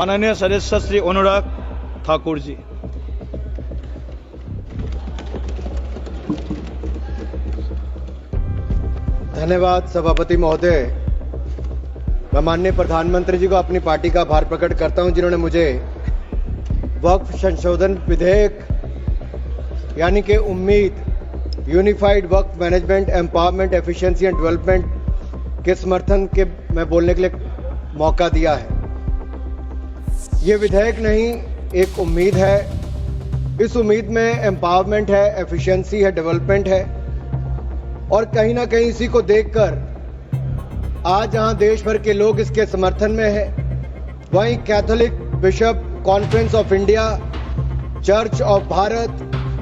माननीय सदस्य श्री अनुराग ठाकुर जी। धन्यवाद सभापति महोदय। मैं माननीय प्रधानमंत्री जी को अपनी पार्टी का आभार प्रकट करता हूं, जिन्होंने मुझे वक्फ संशोधन विधेयक यानी कि उम्मीद unified Waqf management empowerment efficiency and development के समर्थन के में बोलने के लिए मौका दिया है। ये विधेयक नहीं, एक उम्मीद है। इस उम्मीद में एम्पावरमेंट है, एफिशिएंसी है, डेवलपमेंट है और कहीं ना कहीं इसी को देखकर आज जहां देश भर के लोग इसके समर्थन में है, वहीं Catholic bishop conference of India, church of Bharat,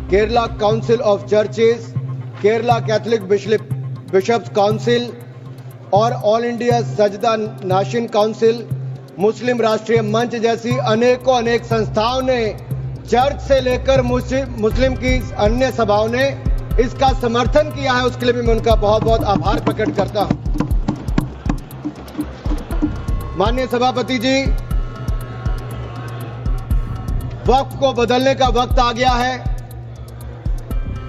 Kerala council of churches, Kerala Catholic bishops council और all India Sajjada Nashin council, मुस्लिम राष्ट्रीय मंच जैसी अनेक संस्थाओं ने, चर्च से लेकर मुस्लिम की अन्य सभाओं ने इसका समर्थन किया है। उसके लिए भी मैं उनका बहुत बहुत आभार प्रकट करता हूं। माननीय सभापति जी, वक्फ को बदलने का वक्त आ गया है,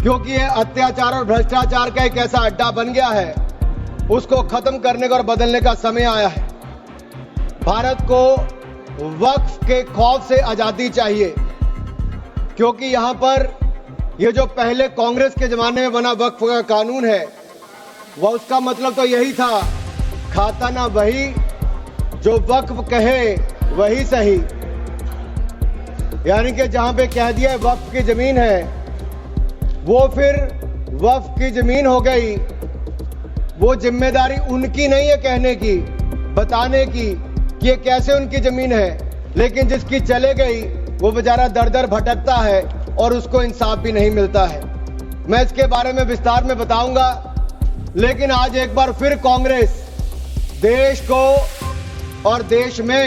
क्योंकि यह अत्याचार और भ्रष्टाचार का एक ऐसा अड्डा बन गया है। उसको खत्म करने का और बदलने का समय आया है। भारत को वक्फ के खौफ से आजादी चाहिए, क्योंकि यहां पर ये जो पहले कांग्रेस के जमाने में बना वक्फ का कानून है, वह उसका मतलब तो यही था, खाता ना वही जो वक्फ कहे वही सही। यानी कि जहां पे कह दिया वक्फ की जमीन है, वो फिर वक्फ की जमीन हो गई। वो जिम्मेदारी उनकी नहीं है कहने की, बताने की कि ये कैसे उनकी जमीन है, लेकिन जिसकी चले गई वो बेचारा दर दर भटकता है और उसको इंसाफ भी नहीं मिलता है। मैं इसके बारे में विस्तार में बताऊंगा, लेकिन आज एक बार फिर कांग्रेस देश को और देश में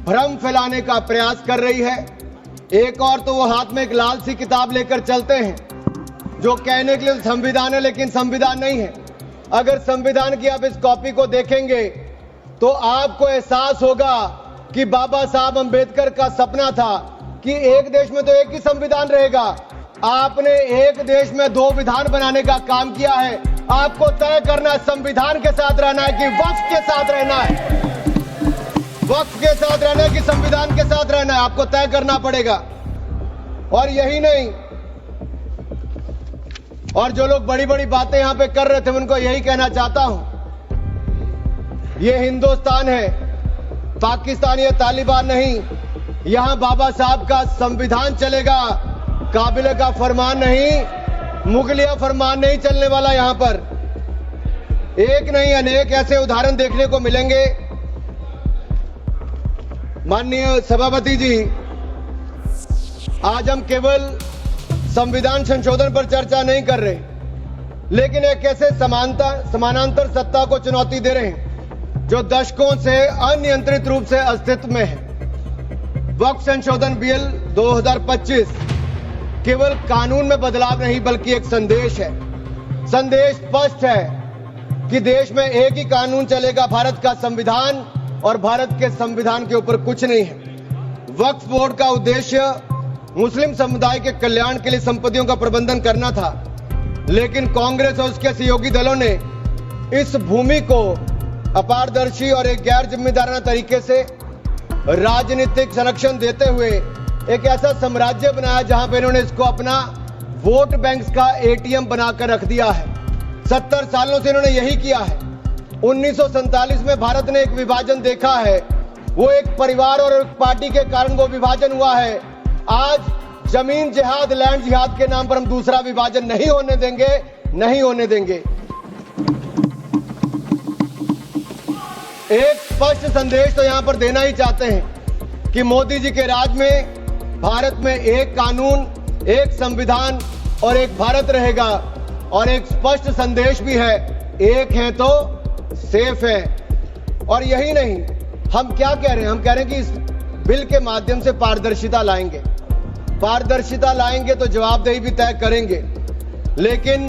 भ्रम फैलाने का प्रयास कर रही है। एक और तो वो हाथ में एक लाल सी किताब लेकर चलते हैं, जो कहने के लिए संविधान है लेकिन संविधान नहीं है। अगर संविधान की आप इस कॉपी को देखेंगे तो आपको एहसास होगा कि बाबा साहब अंबेडकर का सपना था कि एक देश में तो एक ही संविधान रहेगा। आपने एक देश में दो विधान बनाने का काम किया है। आपको तय करना है संविधान के साथ रहना है कि वक्फ के साथ रहना है, वक्फ के साथ रहना है कि संविधान के साथ रहना है, आपको तय करना पड़ेगा। और यही नहीं, और जो लोग बड़ी बड़ी बातें यहां पे कर रहे थे, उनको यही कहना चाहता हूं, ये हिंदुस्तान है, पाकिस्तान या तालिबान नहीं। यहां बाबा साहब का संविधान चलेगा, काबिले का फरमान नहीं, मुगलिया फरमान नहीं चलने वाला। यहां पर एक नहीं अनेक ऐसे उदाहरण देखने को मिलेंगे। माननीय सभापति जी, आज हम केवल संविधान संशोधन पर चर्चा नहीं कर रहे, लेकिन एक ऐसे समानांतर सत्ता को चुनौती दे रहे हैं जो दशकों से अनियंत्रित रूप से अस्तित्व में है। वक्फ संशोधन बिल 2025 केवल कानून में बदलाव नहीं, बल्कि एक संदेश है। संदेश स्पष्ट है कि देश में एक ही कानून चलेगा, भारत का संविधान, और भारत के संविधान के ऊपर कुछ नहीं है। वक्फ बोर्ड का उद्देश्य मुस्लिम समुदाय के कल्याण के लिए संपत्तियों का प्रबंधन करना था, लेकिन कांग्रेस और उसके सहयोगी दलों ने इस भूमि को अपारदर्शी और एक गैर जिम्मेदाराना तरीके से राजनीतिक संरक्षण देते हुए एक ऐसा साम्राज्य बनाया जहां पे इन्होंने इसको अपना वोट बैंक का एटीएम बनाकर रख दिया है। 70 सालों से इन्होंने यही किया है। 1947 में भारत ने एक विभाजन देखा है, वो एक परिवार और एक पार्टी के कारण वो विभाजन हुआ है। आज जमीन जिहाद, लैंड जिहाद के नाम पर हम दूसरा विभाजन नहीं होने देंगे, नहीं होने देंगे। एक स्पष्ट संदेश तो यहां पर देना ही चाहते हैं कि मोदी जी के राज में भारत में एक कानून, एक संविधान और एक भारत रहेगा। और एक स्पष्ट संदेश भी है, एक है तो सेफ है। और यही नहीं, हम क्या कह रहे हैं, हम कह रहे हैं कि इस बिल के माध्यम से पारदर्शिता लाएंगे। पारदर्शिता लाएंगे तो जवाबदेही भी तय करेंगे। लेकिन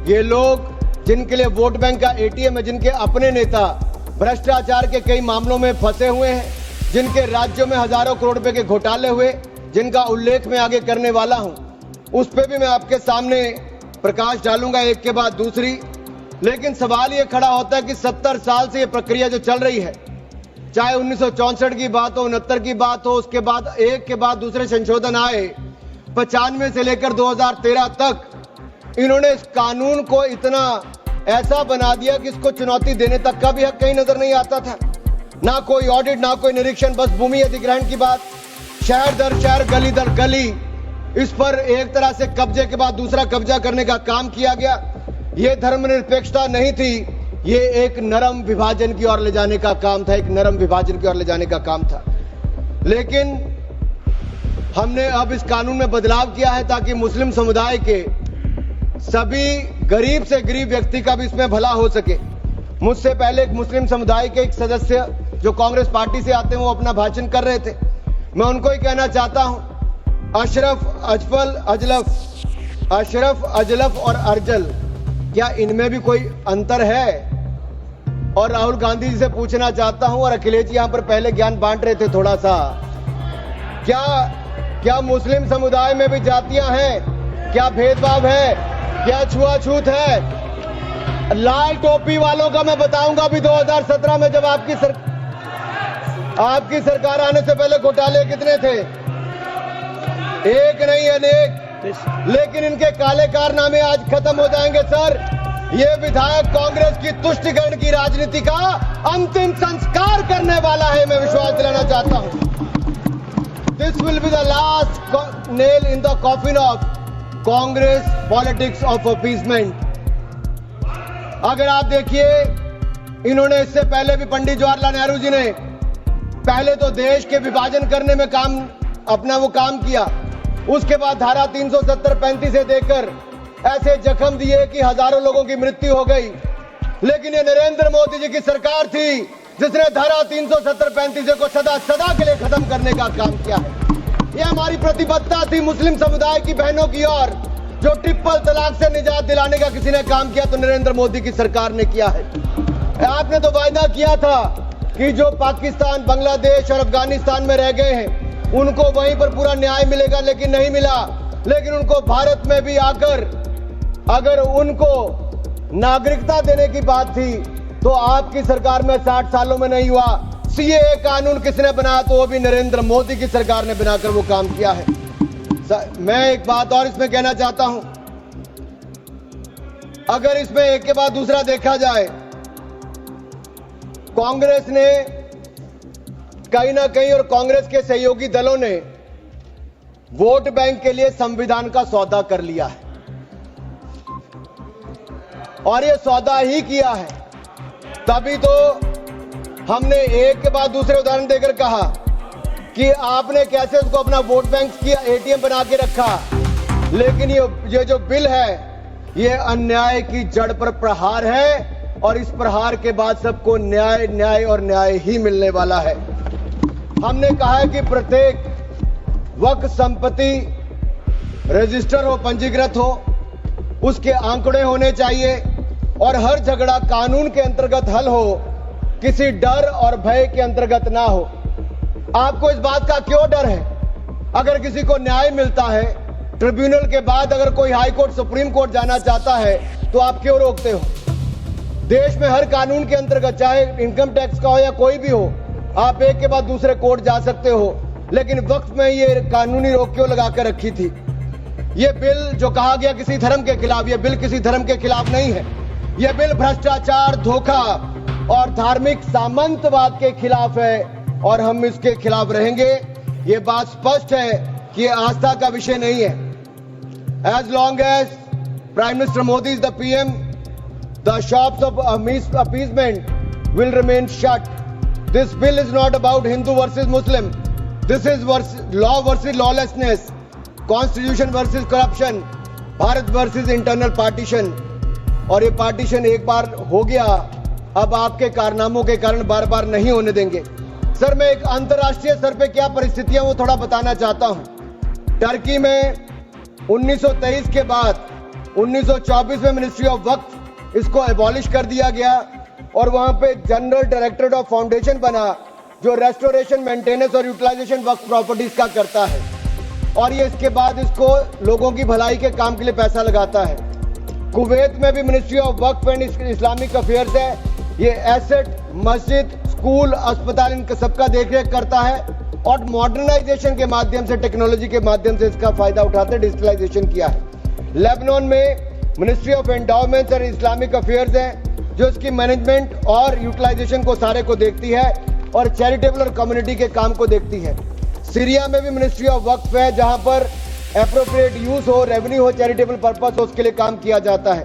ये लोग जिनके लिए वोट बैंक का एटीएम है, जिनके अपने नेता भ्रष्टाचार के कई मामलों में फंसे हुए हैं, जिनके राज्यों में हजारों करोड़ रुपए के घोटाले हुए, जिनका उल्लेख मैं आगे करने वाला हूं, उस पे भी मैं आपके सामने प्रकाश डालूंगा एक के बाद दूसरी। लेकिन सवाल ये खड़ा होता है कि 70 साल से ये प्रक्रिया जो चल रही है, चाहे 1964 की बात हो, 69 की बात हो, उसके बाद एक के बाद दूसरे संशोधन आए, 95 से लेकर 2013 तक इन्होंने इस कानून को इतना ऐसा बना दिया कि इसको चुनौती देने तक का भी हक कहीं नजर नहीं आता था। ना कोई ऑडिट, ना कोई निरीक्षण, बस भूमि अधिग्रहण की बात, शहर दर शहर, गली दर गली, इस पर एक तरह से कब्जे के बाद दूसरा कब्जा करने का काम किया गया। ये धर्मनिरपेक्षता नहीं थी, ये एक नरम विभाजन की ओर ले जाने का काम था, एक नरम विभाजन की ओर ले जाने का काम था। लेकिन हमने अब इस कानून में बदलाव किया है ताकि मुस्लिम समुदाय के सभी गरीब से गरीब व्यक्ति का भी इसमें भला हो सके। मुझसे पहले एक मुस्लिम समुदाय के एक सदस्य जो कांग्रेस पार्टी से आते हैं, वो अपना भाषण कर रहे थे। मैं उनको ही कहना चाहता हूं, अशरफ, अजलफ और अर्जल, क्या इनमें भी कोई अंतर है? और राहुल गांधी जी से पूछना चाहता हूं, और अखिलेश जी यहां पर पहले ज्ञान बांट रहे थे थोड़ा सा, क्या मुस्लिम समुदाय में भी जातियां हैं? क्या भेदभाव है? क्या छुआछूत है? लाल टोपी वालों का मैं बताऊंगा, अभी 2017 में जब आपकी सरकार आने से पहले घोटाले कितने थे? एक नहीं अनेक। लेकिन इनके काले कारनामे आज खत्म हो जाएंगे सर। ये विधायक कांग्रेस की तुष्टिकरण की राजनीति का अंतिम संस्कार करने वाला है, मैं विश्वास दिलाना चाहता हूं। This will be the last nail in the coffin of Congress politics of appeasement. अगर आप देखिए, इन्होंने इससे पहले भी पंडित जवाहरलाल नेहरू जी ने पहले तो देश के विभाजन करने में अपना वो काम किया, उसके बाद धारा 370-35 से देकर ऐसे जख्म दिए कि हजारों लोगों की मृत्यु हो गई। लेकिन ये नरेंद्र मोदी जी की सरकार थी जिसने धारा 370-35 को सदा के लिए खत्म करने का काम किया है। ये हमारी प्रतिबद्धता थी मुस्लिम समुदाय की बहनों की ओर। जो ट्रिपल तलाक से निजात दिलाने का किसी ने काम किया तो नरेंद्र मोदी की सरकार ने किया है। आपने तो वायदा किया था कि जो पाकिस्तान, बांग्लादेश और अफगानिस्तान में रह गए हैं उनको वहीं पर पूरा न्याय मिलेगा, लेकिन नहीं मिला। लेकिन उनको भारत में भी आकर अगर उनको नागरिकता देने की बात थी तो आपकी सरकार में 60 सालों में नहीं हुआ। सीएए कानून किसने बनाया? तो वो भी नरेंद्र मोदी की सरकार ने बनाकर वो काम किया है। मैं एक बात और इसमें कहना चाहता हूं, अगर इसमें एक के बाद दूसरा देखा जाए, कांग्रेस ने कहीं ना कहीं और कांग्रेस के सहयोगी दलों ने वोट बैंक के लिए संविधान का सौदा कर लिया है, और ये सौदा ही किया है। तभी तो हमने एक के बाद दूसरे उदाहरण देकर कहा कि आपने कैसे उसको अपना वोट बैंक किया, एटीएम बना के रखा। लेकिन ये जो बिल है, ये अन्याय की जड़ पर प्रहार है, और इस प्रहार के बाद सबको न्याय, न्याय और न्याय ही मिलने वाला है। हमने कहा है कि प्रत्येक वक्फ संपत्ति रजिस्टर हो, पंजीकृत हो, उसके आंकड़े होने चाहिए, और हर झगड़ा कानून के अंतर्गत हल हो, किसी डर और भय के अंतर्गत ना हो। आपको इस बात का क्यों डर है? अगर किसी को न्याय मिलता है, ट्रिब्यूनल के बाद अगर कोई हाई कोर्ट, सुप्रीम कोर्ट जाना चाहता है तो आप क्यों रोकते हो? देश में हर कानून के अंतर्गत, चाहे इनकम टैक्स का हो या कोई भी हो, आप एक के बाद दूसरे कोर्ट जा सकते हो। लेकिन वक्त में ये कानूनी रोक क्यों लगा कर रखी थी? ये बिल जो कहा गया किसी धर्म के खिलाफ, ये बिल किसी धर्म के खिलाफ नहीं है। ये बिल भ्रष्टाचार, धोखा और धार्मिक सामंतवाद के खिलाफ है, और हम इसके खिलाफ रहेंगे। ये बात स्पष्ट है कि ये आस्था का विषय नहीं है। As long as prime minister Modi is the PM, the shops of appeasement will remain shut. This bill is not about Hindu versus Muslim. This is law versus lawlessness, constitution versus corruption, Bharat versus internal partition. और ये partition एक बार हो गया, अब आपके कारनामों के कारण बार बार नहीं होने देंगे। सर, मैं एक अंतर्राष्ट्रीय स्तर पे क्या परिस्थितियां वो थोड़ा बताना चाहता हूं। टर्की में 1923 के बाद 1924 में मिनिस्ट्री ऑफ वक्फ इसको एबॉलिश कर दिया गया, और वहां पे जनरल डायरेक्टरेट ऑफ फाउंडेशन बना, जो रेस्टोरेशन, मेंटेनेंस और यूटिलाइजेशन वक्फ प्रॉपर्टीज का करता है, और ये इसके बाद इसको लोगों की भलाई के काम के लिए पैसा लगाता है। कुवैत में भी ministry of Waqf and Islamic affairs है, ये एसेट, मस्जिद, स्कूल, अस्पताल, इन सबका देखरेख करता है और मॉडर्नाइजेशन के माध्यम से, टेक्नोलॉजी के माध्यम से इसका फायदा उठाते डिजिटलाइजेशन किया है। लेबनान में ministry of endowments and Islamic affairs है, जो इसकी मैनेजमेंट और यूटिलाइजेशन को सारे को देखती है और चैरिटेबल और कम्युनिटी के काम को देखती है। सीरिया में भी मिनिस्ट्री ऑफ वक्फ है, जहां पर एप्रोप्रिएट यूज हो, रेवेन्यू हो, चैरिटेबल पर्पस हो, उसके लिए काम किया जाता है।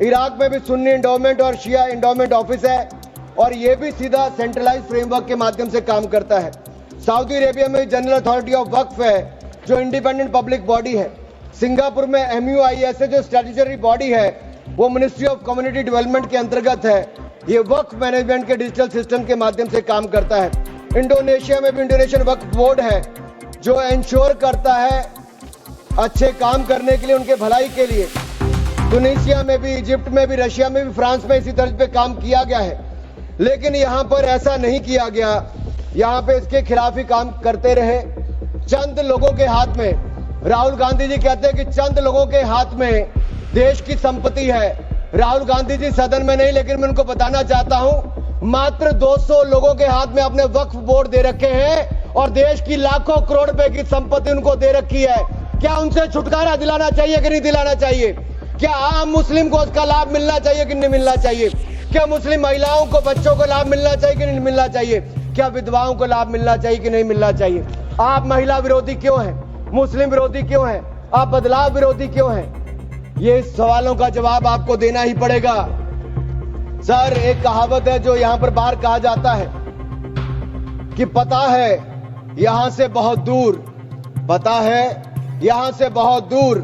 इराक में भी सुन्नी एंडोमेंट और शिया एंडोमेंट ऑफिस है और ये भी सीधा सेंट्रलाइज फ्रेमवर्क के माध्यम से काम करता है। सऊदी अरेबिया में जनरल अथॉरिटी ऑफ वक्फ है, जो इंडिपेंडेंट पब्लिक बॉडी है। सिंगापुर में MUIS है, जो स्टैट्यूटरी बॉडी है, वो मिनिस्ट्री ऑफ कम्युनिटी डेवलपमेंट के अंतर्गत है। ये वक्फ मैनेजमेंट के डिजिटल सिस्टम के माध्यम से काम करता है। इंडोनेशिया में भी इंडोनेशियन वक्फ बोर्ड है, जो इंश्योर करता है अच्छे काम करने के लिए, उनके भलाई के लिए। तुनिसिया में भी, इजिप्ट में भी, रशिया में भी, फ्रांस में इसी तर्ज पे काम किया गया है। लेकिन यहाँ पर ऐसा नहीं किया गया, यहाँ पे इसके खिलाफ ही काम करते रहे। चंद लोगों के हाथ में, राहुल गांधी जी कहते हैं कि चंद लोगों के हाथ में देश की संपत्ति है। राहुल गांधी जी सदन में नहीं, लेकिन मैं उनको बताना चाहता हूं, मात्र 200 लोगों के हाथ में अपने वक्फ बोर्ड दे रखे हैं और देश की लाखों करोड़ रुपए की संपत्ति उनको दे रखी है। क्या उनसे छुटकारा दिलाना चाहिए कि नहीं दिलाना चाहिए? क्या आम मुस्लिम को उसका लाभ मिलना चाहिए कि नहीं मिलना चाहिए? क्या मुस्लिम महिलाओं को, बच्चों को लाभ मिलना चाहिए कि नहीं मिलना चाहिए? क्या विधवाओं को लाभ मिलना चाहिए कि नहीं मिलना चाहिए? आप महिला विरोधी क्यों हैं? मुस्लिम विरोधी क्यों हैं? आप बदलाव विरोधी क्यों हैं? ये सवालों का जवाब आपको देना ही पड़ेगा। सर, एक कहावत है जो यहां पर बाहर कहा जाता है कि पता है यहां से बहुत दूर, पता है यहां से बहुत दूर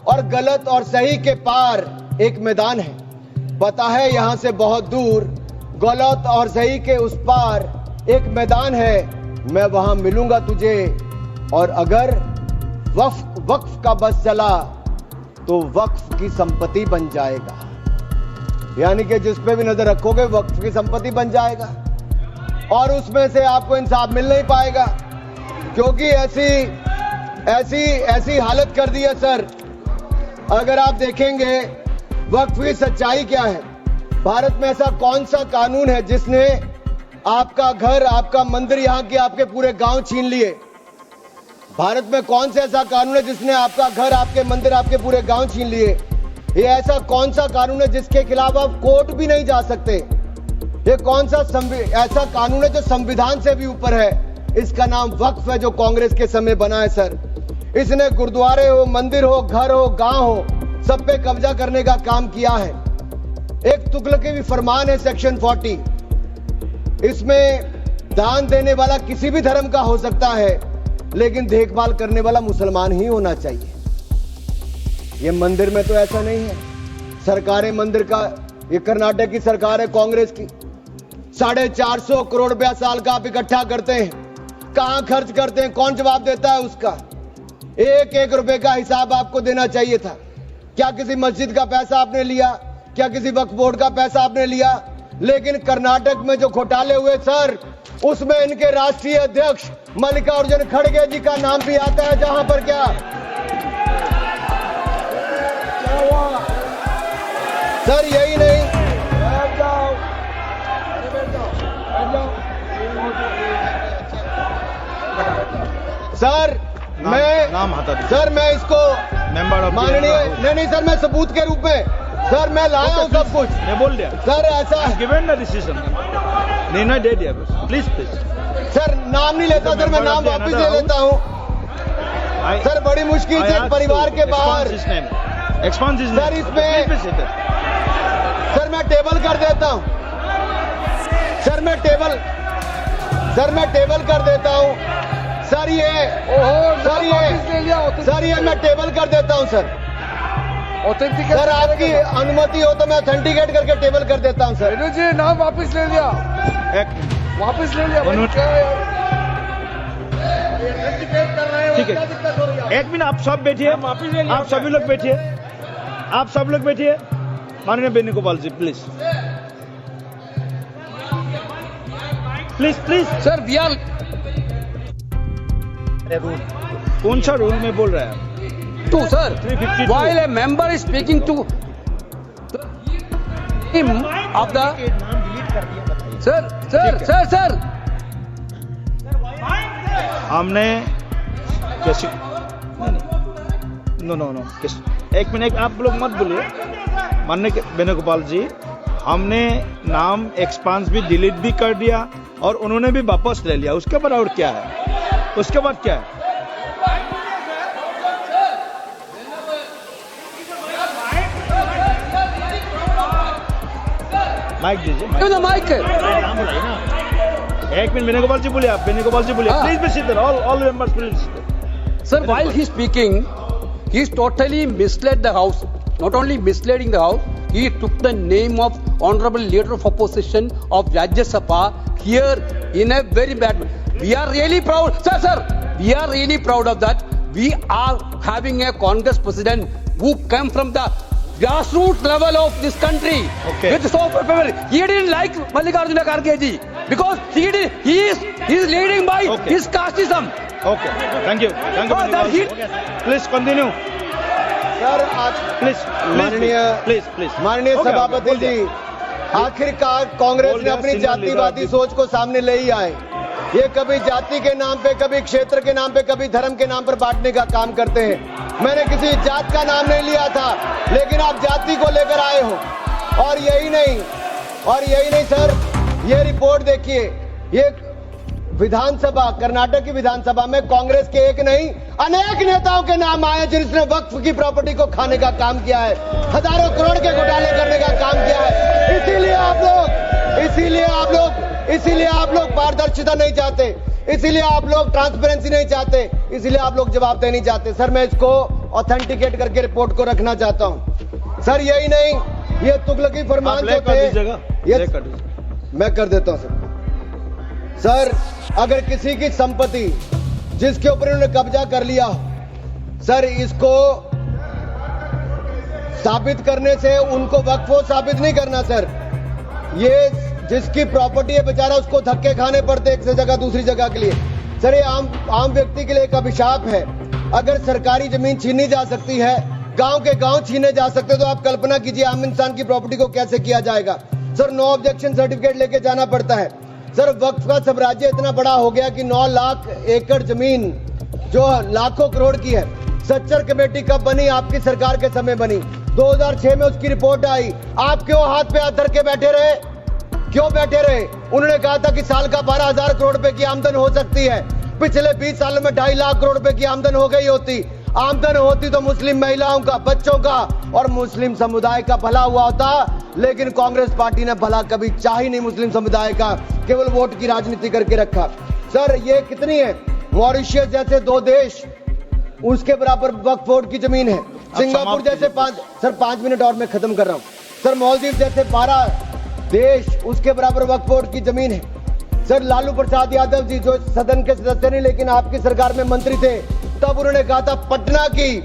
और गलत और सही के पार एक मैदान है। पता है यहां से बहुत दूर, गलत और सही के उस पार एक मैदान है। मैं वहां मिलूंगा तुझे, और अगर वक्फ का बस चला तो वक्फ की संपत्ति बन जाएगा। यानी कि जिस पे भी नजर रखोगे वक्फ की संपत्ति बन जाएगा और उसमें से आपको इंसाफ मिल नहीं पाएगा, क्योंकि ऐसी हालत कर दी है। सर, अगर आप देखेंगे वक्फ की सच्चाई क्या है, भारत में ऐसा कौन सा कानून है जिसने आपका घर, आपका मंदिर, यहाँ के आपके पूरे गांव छीन लिए? भारत में कौन सा ऐसा कानून है जिसने आपका घर, आपके मंदिर, आपके पूरे गांव छीन लिए? ये ऐसा कौन सा कानून है जिसके खिलाफ आप कोर्ट भी नहीं जा सकते? ये कौन सा ऐसा कानून है जो संविधान से भी ऊपर है? इसका नाम वक्फ है, जो कांग्रेस के समय बना है। सर, इसने गुरुद्वारे हो, मंदिर हो, घर हो, गांव हो, सब पे कब्जा करने का काम किया है। एक तुगलकी भी फरमान है, सेक्शन 40, इसमें दान देने वाला किसी भी धर्म का हो सकता है, लेकिन देखभाल करने वाला मुसलमान ही होना चाहिए। ये मंदिर में तो ऐसा नहीं है। सरकारें मंदिर का, ये कर्नाटक की सरकार है कांग्रेस की, 450 करोड़ रुपया साल का आप इकट्ठा करते हैं, कहां खर्च करते हैं? कौन जवाब देता है उसका? एक एक रुपए का हिसाब आपको देना चाहिए था। क्या किसी मस्जिद का पैसा आपने लिया? क्या किसी वक्फ बोर्ड का पैसा आपने लिया? लेकिन कर्नाटक में जो घोटाले हुए सर, उसमें इनके राष्ट्रीय अध्यक्ष मल्लिकार्जुन खड़गे जी का नाम भी आता है, जहां पर क्या सर, यही नहीं, सर मैं इसको माननीय नहीं सर, मैं सबूत के रूप में सर मैं लाया हूं सब कुछ। मैं बोल दिया सर, ऐसा गिवन द डिसीजन निर्णय दे दिया बस। प्लीज सर, नाम नहीं लेता सर, मैं नाम वापस ले लेता हूं सर। बड़ी मुश्किल से एक परिवार के बाहर सर, इसमें सर मैं टेबल कर देता हूं सर, मैं टेबल कर देता हूं सर, ये मैं टेबल कर देता हूं सर। सर, आपकी अनुमति हो तो मैं ऑथेंटिकेट करके टेबल कर देता हूं सर। जी, नाम वापस ले लिया, वापस ले लिया। ठीक है, एक मिनट, आप सब बैठिए, आप सभी लोग बैठिए, आप सब लोग बैठिए। माननीय Venugopal ji please. Please please sir we are कौन सा रूल में बोल रहा है? To sir 352. while a member is speaking to him of the sir हमने कैसे नो नो नो एक मिनट आप लोग मत बोलिए मानने के वेणुगोपाल जी, हमने नाम एक्सपांस भी डिलीट भी कर दिया और उन्होंने भी वापस ले लिया। उसके बाद और क्या है? उसके बाद क्या है? माइक दीजिए, give the mic. नाम बुलाइए ना। एक मिनट वेणुगोपाल जी बोलिए, आप वेणुगोपाल जी बोलिए, हाँ। Please be sit, all members please. Sir, while he's speaking, he's totally misled the House. Not only misleading the House, he took the name of Honorable Leader of Opposition of Rajya Sabha here in a very bad way. We are really proud, sir, we are really proud of that. We are having a Congress president who came from the grassroots level of this country. Okay. With so much power. He didn't like Mallikarjuna Kharge ji because he is leading by Okay. his casteism. Okay, thank you Oh, that he- please continue, sir आज please please माननीय सभापति जी, आखिरकार कांग्रेस बोल ने दिया, अपनी single जातिवादी leader. सोच को सामने ले ही आए। ये कभी जाति के नाम पे, कभी क्षेत्र के नाम पे, कभी धर्म के नाम पर बांटने का काम करते हैं। मैंने किसी जात का नाम नहीं लिया था, लेकिन आप जाति को लेकर आए हो। और यही नहीं सर, ये रिपोर्ट देखिए, ये विधानसभा, कर्नाटक की विधानसभा में कांग्रेस के एक नहीं अनेक नेताओं के नाम आए जिसने वक्फ की प्रॉपर्टी को खाने का काम किया है, हजारों करोड़ के घोटाले करने का काम किया है। इसीलिए आप लोग पारदर्शिता नहीं चाहते, इसीलिए आप लोग ट्रांसपेरेंसी नहीं चाहते, इसीलिए आप लोग जवाबदेही नहीं चाहते। सर मैं इसको ऑथेंटिकेट करके रिपोर्ट को रखना चाहता हूं। सर यही नहीं, ये तुगलकी फरमान जो थे, मैं कर देता हूं सर, अगर किसी की संपत्ति जिसके ऊपर इन्होंने कब्जा कर लिया हो, सर इसको साबित करने से उनको वक्फ साबित नहीं करना सर। ये जिसकी प्रॉपर्टी है बेचारा, उसको धक्के खाने पड़ते एक से जगह दूसरी जगह के लिए। सर ये आम व्यक्ति के लिए एक अभिशाप है। अगर सरकारी जमीन छीनी जा सकती है, गांव के गांव छीने जा सकते, तो आप कल्पना कीजिए आम इंसान की प्रॉपर्टी को कैसे किया जाएगा। सर नो ऑब्जेक्शन सर्टिफिकेट लेके जाना पड़ता है। सर वक्फ का साम्राज्य इतना बड़ा हो गया कि 9 लाख एकड़ जमीन जो लाखों करोड़ की है, सच्चर कमेटी कब बनी? आपकी सरकार के समय बनी, 2006 में उसकी रिपोर्ट आई। आप क्यों हाथ पे हाथ धर के बैठे रहे? क्यों बैठे रहे? उन्होंने कहा था कि साल का 12,000 करोड़ रुपए की आमदन हो सकती है। पिछले 20 सालों में 2.5 लाख करोड़ रुपए की आमदन हो गई होती। आमदन होती तो मुस्लिम महिलाओं का, बच्चों का और मुस्लिम समुदाय का भला हुआ होता, लेकिन कांग्रेस पार्टी ने भला कभी चाह ही नहीं मुस्लिम समुदाय का, केवल वोट की राजनीति करके रखा। सर ये कितनी है? मॉरिशियस जैसे 2 देश, उसके बराबर वक्फ बोर्ड की जमीन है। सिंगापुर जैसे 5 मिनट और मैं खत्म कर रहा हूँ सर। मालदीव जैसे 12 देश, उसके बराबर वक्फ बोर्ड की जमीन है। सर लालू प्रसाद यादव जी जो सदन के सदस्य नहीं लेकिन आपकी सरकार में मंत्री थे, तब उन्होंने कहा था पटना की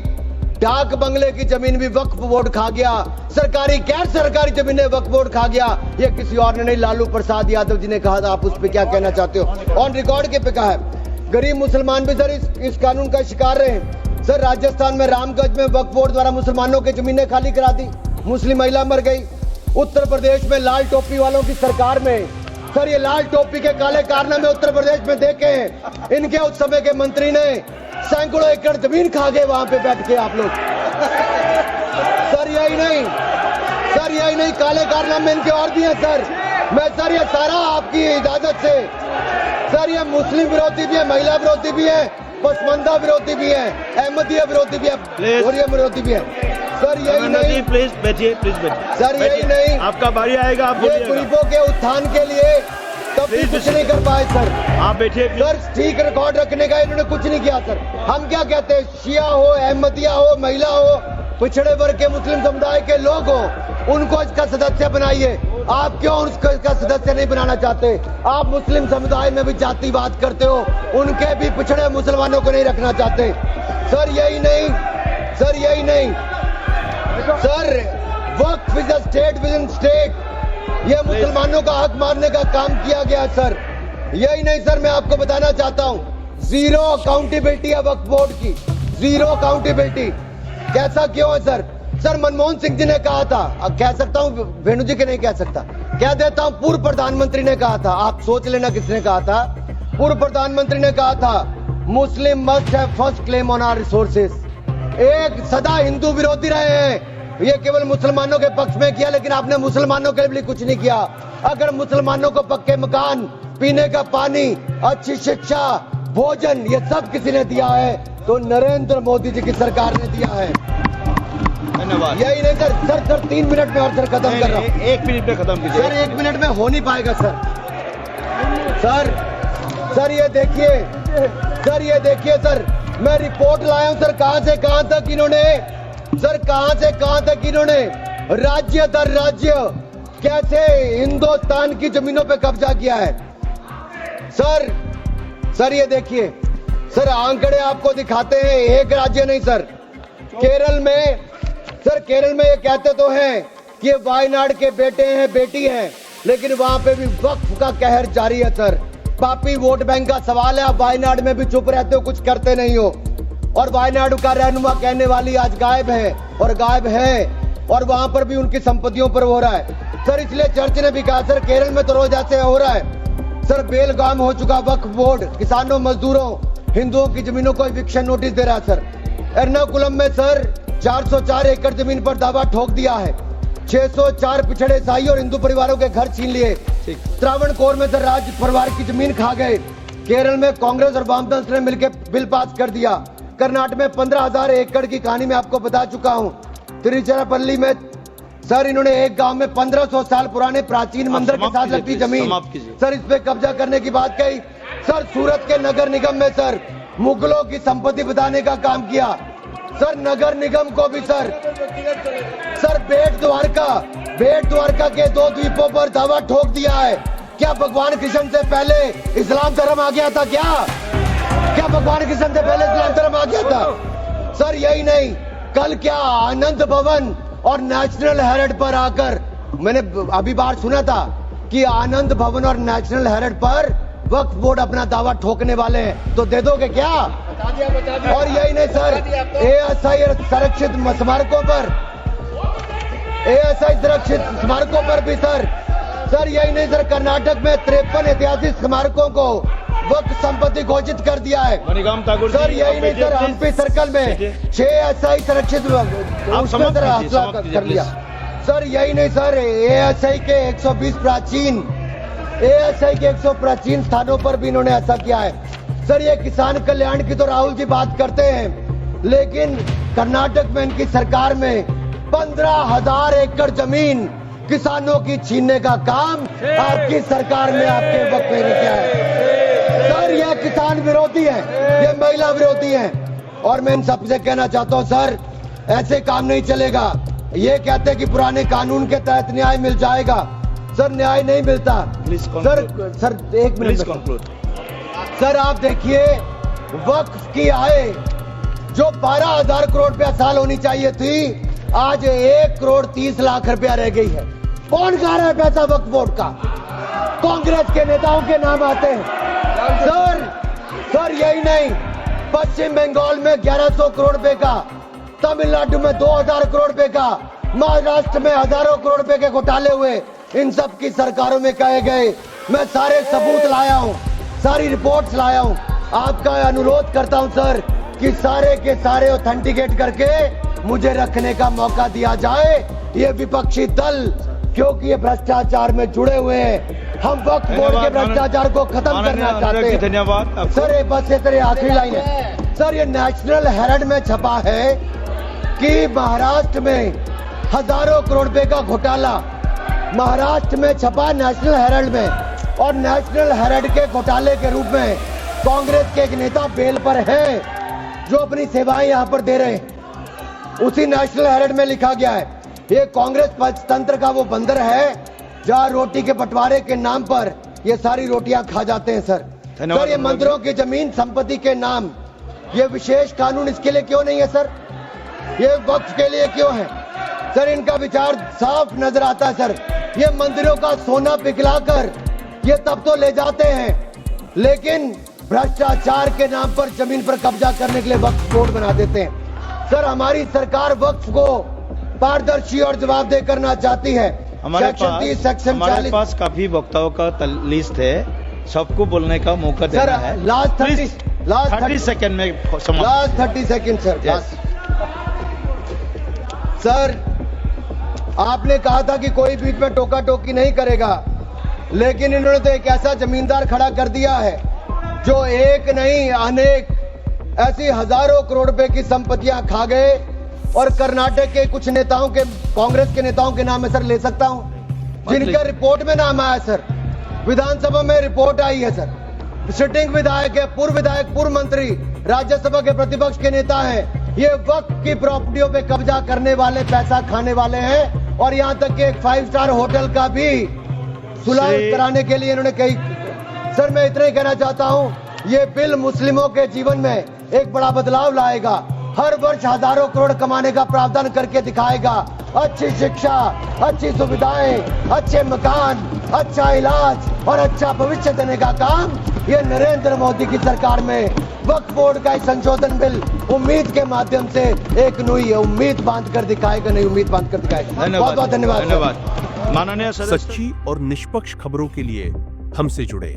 डाक बंगले की जमीन भी वक्फ बोर्ड खा गया, सरकारी गैर सरकारी जमीनें वक्फ बोर्ड खा गया। ये किसी और ने नहीं, लालू प्रसाद यादव जी ने कहा था। आप उस पर क्या कहना चाहते हो? ऑन रिकॉर्ड के पे कहा है। गरीब मुसलमान भी सर इस कानून का शिकार रहे। सर राजस्थान में रामगंज में वक्फ बोर्ड द्वारा मुसलमानों की जमीनें खाली करा दी, मुस्लिम महिला मर गई। उत्तर प्रदेश में लाल टोपी वालों की सरकार में, सर ये लाल टोपी के काले कारनामे उत्तर प्रदेश में देखे हैं। इनके उस समय के मंत्री ने सैकड़ों एकड़ जमीन खा गए वहां पे बैठ के आप लोग। सर यही नहीं, काले कारनामे इनके और भी हैं सर। मैं सर ये सारा आपकी इजाजत से, सर ये मुस्लिम विरोधी भी है, महिला विरोधी भी है, पसमंदा विरोधी भी है, अहमदिया विरोधी भी है, ओरिया विरोधी भी है। सर यही नहीं, प्लीज बैठिए, सर यही नहीं, आपका बारी आएगा, आप ये बोलिएगा। गरीबों के उत्थान के लिए तब भी कुछ नहीं कर पाए सर। आप बैठिए सर ठीक रिकॉर्ड रखने का इन्होंने कुछ नहीं किया सर। हम क्या कहते हैं, शिया हो, अहमदिया हो, महिला हो, पिछड़े वर्ग के मुस्लिम समुदाय के लोग हो, उनको इसका सदस्य बनाइए। आप क्यों इसका सदस्य नहीं बनाना चाहते? आप मुस्लिम समुदाय में भी जातिवाद करते हो, उनके भी पिछड़े मुसलमानों को नहीं रखना चाहते। सर यही नहीं, sir Waqf is a state with in state. ये मुसलमानों का हक मारने का काम किया गया सर। यही नहीं सर, मैं आपको बताना चाहता हूं, जीरो अकाउंटेबिलिटी है वक्फ बोर्ड की, जीरो अकाउंटेबिलिटी। कैसा क्यों है सर? सर मनमोहन सिंह जी ने कहा था, अब कह सकता हूं, वेणु जी के नहीं कह सकता, कह देता हूं, पूर्व प्रधानमंत्री ने कहा था, आप सोच लेना किसने कहा था। पूर्व प्रधानमंत्री ने कहा था, Muslim must have first claim on our resources. एक सदा हिंदू विरोधी रहे हैं, ये केवल मुसलमानों के पक्ष में किया, लेकिन आपने मुसलमानों के लिए कुछ नहीं किया। अगर मुसलमानों को पक्के मकान, पीने का पानी, अच्छी शिक्षा, भोजन, ये सब किसी ने दिया है तो नरेंद्र मोदी जी की सरकार ने दिया है। धन्यवाद। यही नहीं सर 3 मिनट में और सर खत्म कर रहा हूँ। 1 मिनट में खत्म कीजिए। सर 1 मिनट में हो नहीं पाएगा सर। सर ये देखिए सर, मैं रिपोर्ट लाया हूं सर, कहां से कहां तक इन्होंने राज्य दर राज्य कैसे हिंदुस्तान की जमीनों पे कब्जा किया है। सर ये देखिए सर, आंकड़े आपको दिखाते हैं, एक राज्य नहीं सर, केरल में ये कहते तो हैं कि ये वायनाड के बेटे हैं, बेटी हैं, लेकिन वहां पे भी वक्फ का कहर जारी है सर। पापी वोट बैंक का सवाल है, आप वायनाड में भी चुप रहते हो, कुछ करते नहीं हो, और वायनाड का रहनुमा कहने वाली आज गायब है और वहां पर भी उनकी संपत्तियों पर हो रहा है सर। इसलिए चर्च ने भी कहा सर, केरल में तो रोज ऐसे हो रहा है सर, बेलगाम हो चुका वक्फ बोर्ड, किसानों, मजदूरों, हिंदुओं की जमीनों को इविक्शन नोटिस दे रहा है सर। एर्नाकुलम में सर 404 एकड़ जमीन पर दावा ठोक दिया है, 604 पिछड़े ईसाई और हिंदू परिवारों के घर छीन लिए। त्रावणकोर में सर राज परिवार की जमीन खा गए। केरल में कांग्रेस और वामदल ने मिलकर बिल पास कर दिया। कर्नाटक में 15,000 एकड़ की कहानी मैं आपको बता चुका हूं। तिरुचिरापल्ली में सर इन्होंने एक गांव में 1500 साल पुराने प्राचीन मंदिर के साथ लगती जमीन सर, इस पे कब्जा करने की बात कही। सर सूरत के नगर निगम में सर मुगलों की संपत्ति बताने का काम किया सर। नगर निगम को भी सर बेट द्वारका के 2 द्वीपों पर दावा ठोक दिया है। क्या भगवान कृष्ण से पहले इस्लाम धर्म आ गया था? क्या भगवान कृष्ण से पहले इस्लाम धर्म आ गया था? सर यही नहीं, कल क्या आनंद भवन और नेशनल हेरिटेज पर आकर मैंने अभी बार सुना था कि आनंद भवन और नेशनल हेरिटेज पर वक्फ बोर्ड अपना दावा ठोकने वाले हैं, तो दे दोगे क्या? और यही नहीं सर, एएसआई संरक्षित स्मारकों पर भी सर यही नहीं सर, कर्नाटक में 53 ऐतिहासिक स्मारकों को वक्फ संपत्ति घोषित कर दिया है सर। यही नहीं सर, हम्पी सर्कल में 6 एएसआई संरक्षित कर लिया सर। यही नहीं सर, एएसआई के 120 प्राचीन स्थानों पर भी इन्होंने ऐसा किया है सर। ये किसान कल्याण की तो राहुल जी बात करते हैं, लेकिन कर्नाटक में इनकी सरकार में 15,000 एकड़ जमीन किसानों की छीनने का काम आपकी सरकार ने आपके वक्त में किया है सर। ये किसान विरोधी है, ये महिला विरोधी है, और मैं इन सबसे कहना चाहता हूं सर, ऐसे काम नहीं चलेगा। ये कहते हैं कि पुराने कानून के तहत न्याय मिल जाएगा सर, न्याय नहीं मिलता सर 1 मिनट सर, आप देखिए वक्फ की आय जो 12,000 करोड़ रुपया साल होनी चाहिए थी, आज 1 करोड़ 30 लाख रुपया रह गई है। कौन खा रहा है पैसा वक्फ बोर्ड का? कांग्रेस के नेताओं के नाम आते हैं सर। यही नहीं, पश्चिम बंगाल में 1100 करोड़ रुपए का, तमिलनाडु में 2000 करोड़ रुपए का, महाराष्ट्र में हजारों करोड़ रुपए के घोटाले हुए। इन सब की सरकारों में कहे गए, मैं सारे सबूत लाया हूं, सारी रिपोर्ट्स लाया हूं। आपका अनुरोध करता हूं सर कि सारे के सारे ऑथेंटिकेट करके मुझे रखने का मौका दिया जाए। ये विपक्षी दल क्योंकि ये भ्रष्टाचार में जुड़े हुए हैं, हम वक्फ बोर्ड के भ्रष्टाचार को खत्म करना चाहते हैं। धन्यवाद सर। बस ये तेरे आखिरी लाइन है सर, ये नेशनल हेरिटेज में छपा है कि महाराष्ट्र में हजारों करोड़ रुपए का घोटाला, महाराष्ट्र में छपा नेशनल हेरिटेज में, और नेशनल हेरिटेज के घोटाले के रूप में कांग्रेस के एक नेता बेल पर हैं जो अपनी सेवाएं यहां पर दे रहे हैं। उसी नेशनल हेरिटेज में लिखा गया है, ये कांग्रेस पंचतंत्र का वो बंदर है जहां रोटी के बंटवारे के नाम पर ये सारी रोटियां खा जाते हैं सर। सर ये मंदिरों की जमीन संपत्ति के नाम, ये विशेष कानून इसके लिए क्यों नहीं है सर? ये वक्फ के लिए क्यों है सर? इनका विचार साफ नजर आता है सर। ये मंदिरों का सोना पिघलाकर ये तब तो ले जाते हैं लेकिन भ्रष्टाचार के नाम पर जमीन पर कब्जा करने के लिए वक्फ बोर्ड बना देते हैं। सर, हमारी सरकार वक्फ को पारदर्शी और जवाबदेह करना चाहती है। हमारे सेक्शन 30, सेक्शन हमारे 40 पास काफी वक्ताओं का लिस्ट है, सबको बोलने का मौका सर, देना है। लास्ट 30 सेकंड में समाप्त। Last 30 second sir. Yes. Sir, आपने कहा था कि कोई बीच में टोका टोकी नहीं करेगा, लेकिन इन्होंने तो एक ऐसा जमींदार खड़ा कर दिया है जो एक नहीं अनेक ऐसी हजारों करोड़ रुपए की संपत्तियां खा गए। और कर्नाटक के कुछ नेताओं के, कांग्रेस के नेताओं के नाम है सर, ले सकता हूं, जिनका रिपोर्ट में नाम आया सर, विधानसभा में रिपोर्ट आई है सर। सिटिंग विधायक है, पूर्व विधायक, पूर्व मंत्री, राज्यसभा के प्रतिपक्ष के नेता हैं। ये वक्त की प्रॉपर्टियों पे कब्जा करने वाले, पैसा खाने वाले हैं। और यहां तक कि एक 5 स्टार होटल का भी सुलह कराने के लिए इन्होंने कही। सर, मैं इतना ही कहना चाहता हूं, ये बिल मुस्लिमों के जीवन में एक बड़ा बदलाव लाएगा। हर वर्ष हजारों करोड़ कमाने का प्रावधान करके दिखाएगा। अच्छी शिक्षा, अच्छी सुविधाएं, अच्छे मकान, अच्छा इलाज और अच्छा भविष्य देने का काम ये नरेंद्र मोदी की सरकार में वक्फ बोर्ड का संशोधन बिल उम्मीद के माध्यम से एक नई उम्मीद बांध कर दिखाएगा, नई उम्मीद बांध कर दिखाएगा। बहुत बहुत धन्यवाद। धन्यवाद माननीय सदस्य। सच्ची और निष्पक्ष खबरों के लिए हमसे जुड़े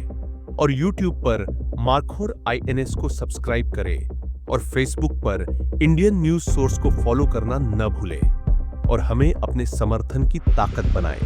और YouTube पर मार्खोर INS को सब्सक्राइब करें और Facebook पर इंडियन न्यूज सोर्स को फॉलो करना न भूलें और हमें अपने समर्थन की ताकत बनाएं।